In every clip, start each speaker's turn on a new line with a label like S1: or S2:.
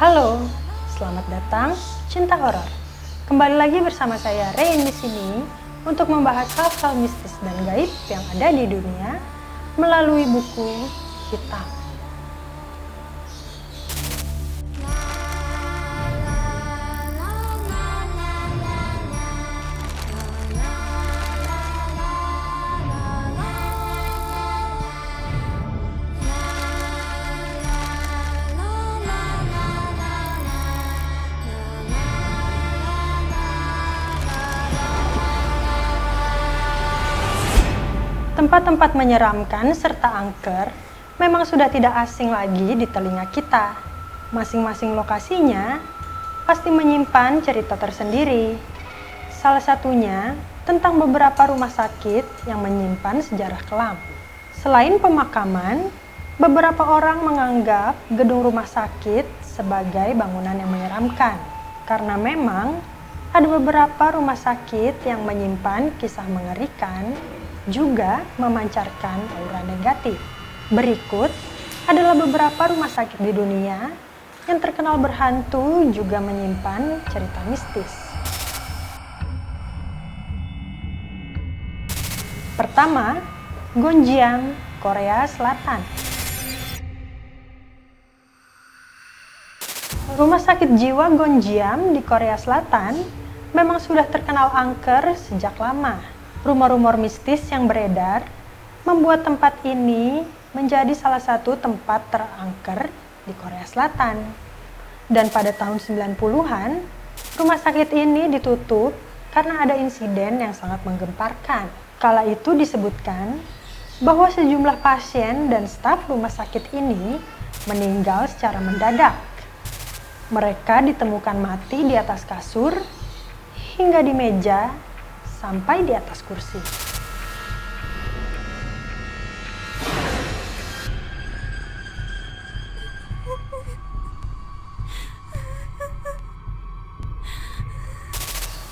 S1: Halo, selamat datang Cinta Horor. Kembali lagi bersama saya Rein di sini untuk membahas hal-hal mistis dan gaib yang ada di dunia melalui buku hitam. Tempat-tempat menyeramkan serta angker memang sudah tidak asing lagi di telinga kita. Masing-masing lokasinya pasti menyimpan cerita tersendiri. Salah satunya tentang beberapa rumah sakit yang menyimpan sejarah kelam. Selain pemakaman, beberapa orang menganggap gedung rumah sakit sebagai bangunan yang menyeramkan. Karena memang ada beberapa rumah sakit yang menyimpan kisah mengerikan juga memancarkan aura negatif. Berikut adalah beberapa rumah sakit di dunia yang terkenal berhantu juga menyimpan cerita mistis. Pertama, Gonjiam, Korea Selatan. Rumah sakit jiwa Gonjiam di Korea Selatan memang sudah terkenal angker sejak lama. Rumor-rumor mistis yang beredar membuat tempat ini menjadi salah satu tempat terangker di Korea Selatan. Dan pada tahun 90-an, rumah sakit ini ditutup karena ada insiden yang sangat menggemparkan. Kala itu disebutkan bahwa sejumlah pasien dan staf rumah sakit ini meninggal secara mendadak. Mereka ditemukan mati di atas kasur hingga di meja sampai di atas kursi.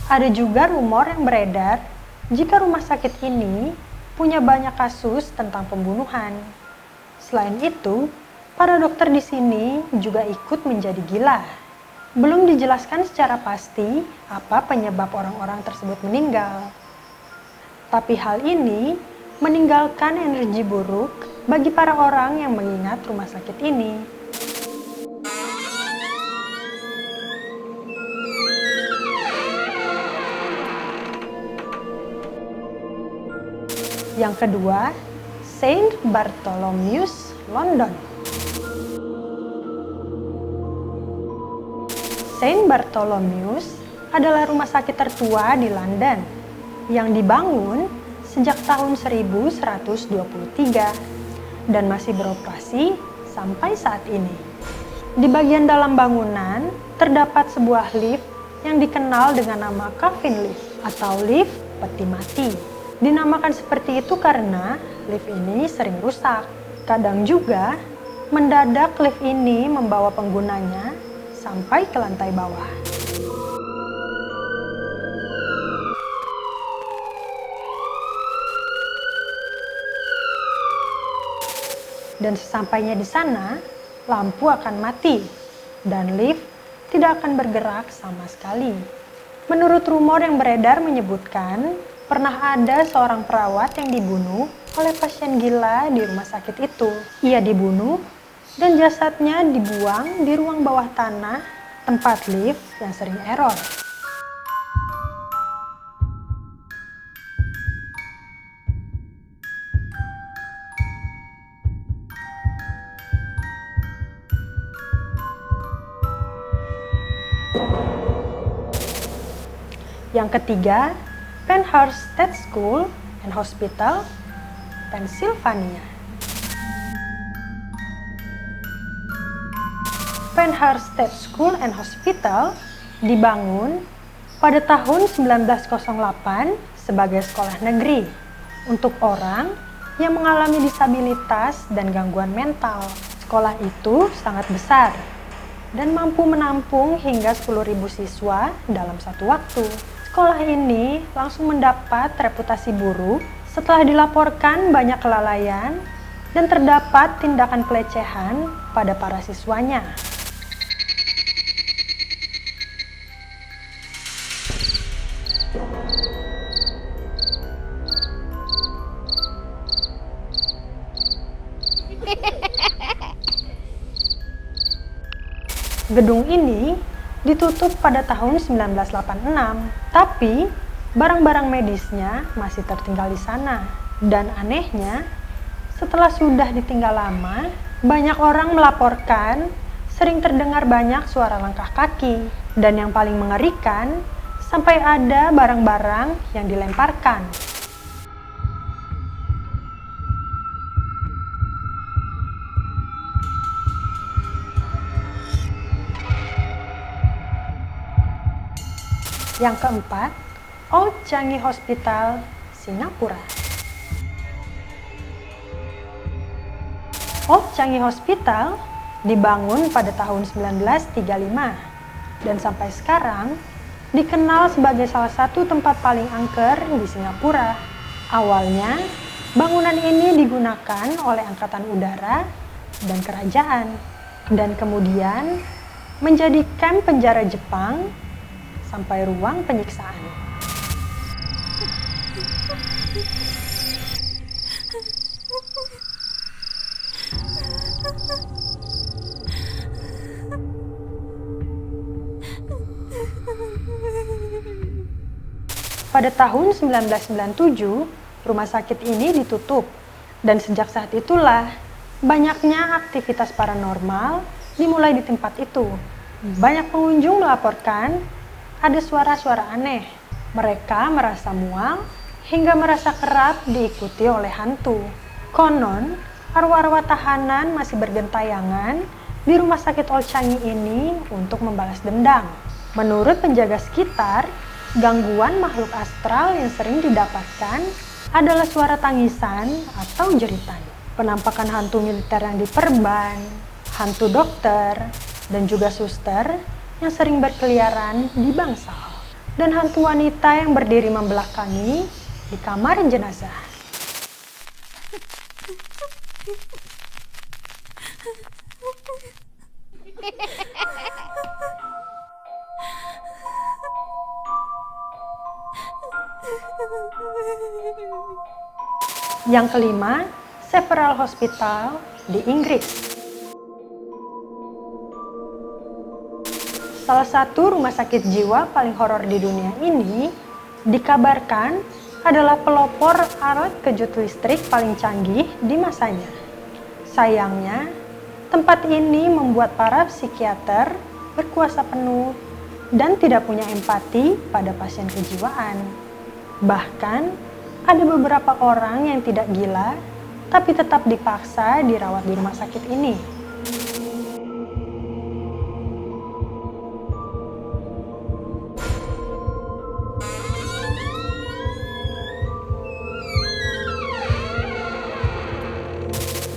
S1: Ada juga rumor yang beredar jika rumah sakit ini punya banyak kasus tentang pembunuhan. Selain itu, para dokter di sini juga ikut menjadi gila. Belum dijelaskan secara pasti apa penyebab orang-orang tersebut meninggal. Tapi hal ini meninggalkan energi buruk bagi para orang yang mengingat rumah sakit ini. Yang kedua, Saint Bartholomew's, London. Saint Bartholomew's adalah rumah sakit tertua di London yang dibangun sejak tahun 1123 dan masih beroperasi sampai saat ini. Di bagian dalam bangunan terdapat sebuah lift yang dikenal dengan nama coffin lift atau lift peti mati. Dinamakan seperti itu karena lift ini sering rusak. Kadang juga mendadak lift ini membawa penggunanya sampai ke lantai bawah. Dan sesampainya di sana, lampu akan mati dan lift tidak akan bergerak sama sekali. Menurut rumor yang beredar menyebutkan, pernah ada seorang perawat yang dibunuh oleh pasien gila di rumah sakit itu. Ia dibunuh dan jasadnya dibuang di ruang bawah tanah tempat lift yang sering error. Yang ketiga, Penhurst State School and Hospital, Pennsylvania. Penhurst State School and Hospital dibangun pada tahun 1908 sebagai sekolah negeri untuk orang yang mengalami disabilitas dan gangguan mental. Sekolah itu sangat besar dan mampu menampung hingga 10.000 siswa dalam satu waktu. Sekolah ini langsung mendapat reputasi buruk setelah dilaporkan banyak kelalaian dan terdapat tindakan pelecehan pada para siswanya. Gedung ini ditutup pada tahun 1986, tapi barang-barang medisnya masih tertinggal di sana. Dan anehnya, setelah sudah ditinggal lama, banyak orang melaporkan sering terdengar banyak suara langkah kaki. Dan yang paling mengerikan, sampai ada barang-barang yang dilemparkan. Yang keempat, Old Changi Hospital, Singapura. Old Changi Hospital dibangun pada tahun 1935 dan sampai sekarang dikenal sebagai salah satu tempat paling angker di Singapura. Awalnya, bangunan ini digunakan oleh Angkatan Udara dan Kerajaan, dan kemudian menjadi kamp penjara Jepang sampai ruang penyiksaan. Pada tahun 1997, rumah sakit ini ditutup, dan sejak saat itulah banyaknya aktivitas paranormal dimulai di tempat itu. Banyak pengunjung melaporkan ada suara-suara aneh. Mereka merasa mual hingga merasa kerap diikuti oleh hantu. Konon, arwah-arwah tahanan masih bergentayangan di rumah sakit Old Changi ini untuk membalas dendam. Menurut penjaga sekitar, gangguan makhluk astral yang sering didapatkan adalah suara tangisan atau jeritan, penampakan hantu militer yang diperban, hantu dokter, dan juga suster yang sering berkeliaran di bangsal, dan hantu wanita yang berdiri membelakangi di kamar jenazah. Yang kelima, Several Hospital di Inggris. Salah satu rumah sakit jiwa paling horor di dunia ini dikabarkan adalah pelopor alat kejut listrik paling canggih di masanya. Sayangnya, tempat ini membuat para psikiater berkuasa penuh dan tidak punya empati pada pasien kejiwaan. Bahkan, ada beberapa orang yang tidak gila, tapi tetap dipaksa dirawat di rumah sakit ini.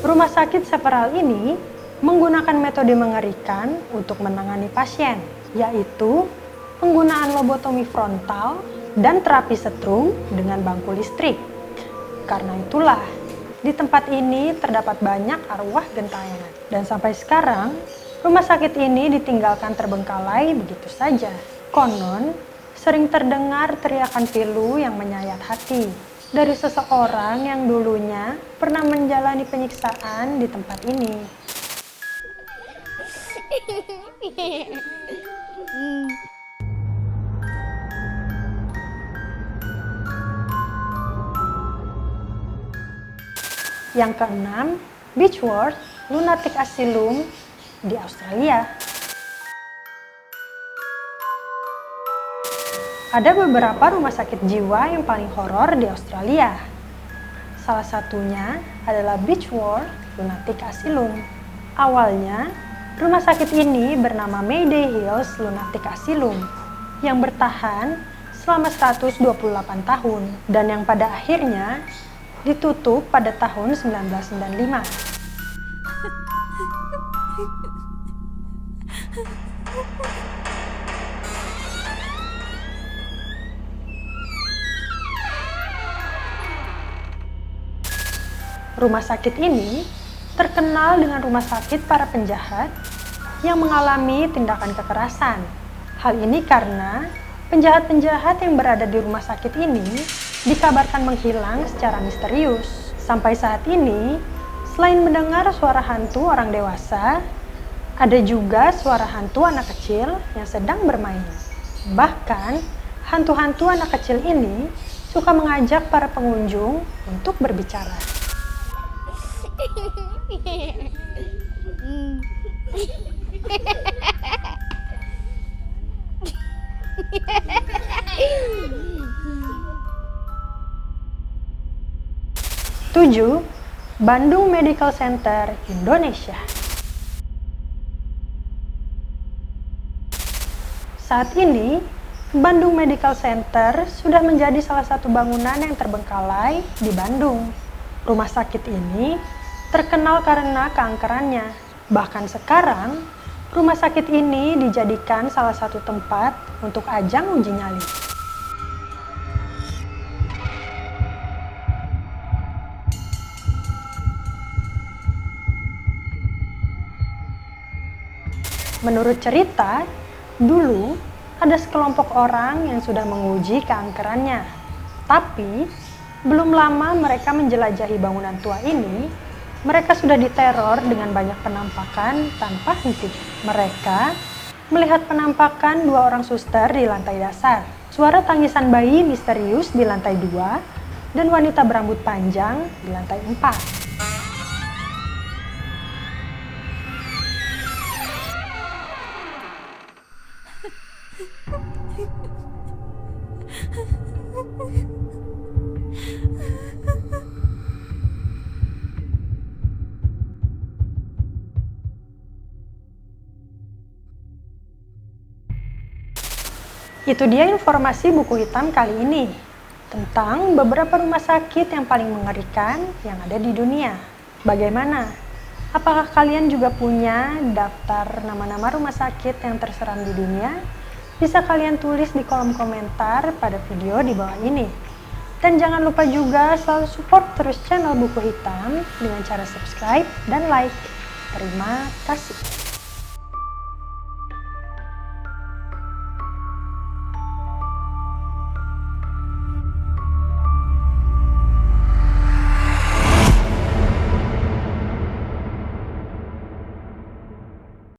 S1: Rumah sakit Several ini menggunakan metode mengerikan untuk menangani pasien, yaitu penggunaan lobotomi frontal dan terapi setrum dengan bangku listrik. Karena itulah, di tempat ini terdapat banyak arwah gentayangan. Dan sampai sekarang, rumah sakit ini ditinggalkan terbengkalai begitu saja. Konon, sering terdengar teriakan pilu yang menyayat hati dari seseorang yang dulunya pernah menjalani penyiksaan di tempat ini. Yang keenam, Beechworth Lunatic Asylum di Australia. Ada beberapa rumah sakit jiwa yang paling horor di Australia. Salah satunya adalah Beechworth Lunatic Asylum. Awalnya, rumah sakit ini bernama Mayday Hills Lunatic Asylum yang bertahan selama 128 tahun dan yang pada akhirnya ditutup pada tahun 1995. Rumah sakit ini terkenal dengan rumah sakit para penjahat yang mengalami tindakan kekerasan. Hal ini karena penjahat-penjahat yang berada di rumah sakit ini dikabarkan menghilang secara misterius. Sampai saat ini, selain mendengar suara hantu orang dewasa, Ada juga suara hantu anak kecil yang sedang bermain. Bahkan, hantu-hantu anak kecil ini suka mengajak para pengunjung untuk berbicara. Tujuh, Bandung Medical Center, Indonesia. Saat ini, Bandung Medical Center sudah menjadi salah satu bangunan yang terbengkalai di Bandung. Rumah sakit ini terkenal karena keangkerannya. Bahkan sekarang, rumah sakit ini dijadikan salah satu tempat untuk ajang uji nyali. Menurut cerita, dulu ada sekelompok orang yang sudah menguji keangkerannya. Tapi, belum lama mereka menjelajahi bangunan tua ini, mereka sudah diteror dengan banyak penampakan tanpa henti. Mereka melihat penampakan dua orang suster di lantai dasar, suara tangisan bayi misterius di lantai 2, dan wanita berambut panjang di lantai 4. Itu dia informasi buku hitam kali ini tentang beberapa rumah sakit yang paling mengerikan yang ada di dunia. Bagaimana? Apakah kalian juga punya daftar nama-nama rumah sakit yang terseram di dunia? Bisa kalian tulis di kolom komentar pada video di bawah ini. Dan jangan lupa juga selalu support terus channel Buku Hitam dengan cara subscribe dan like. Terima kasih.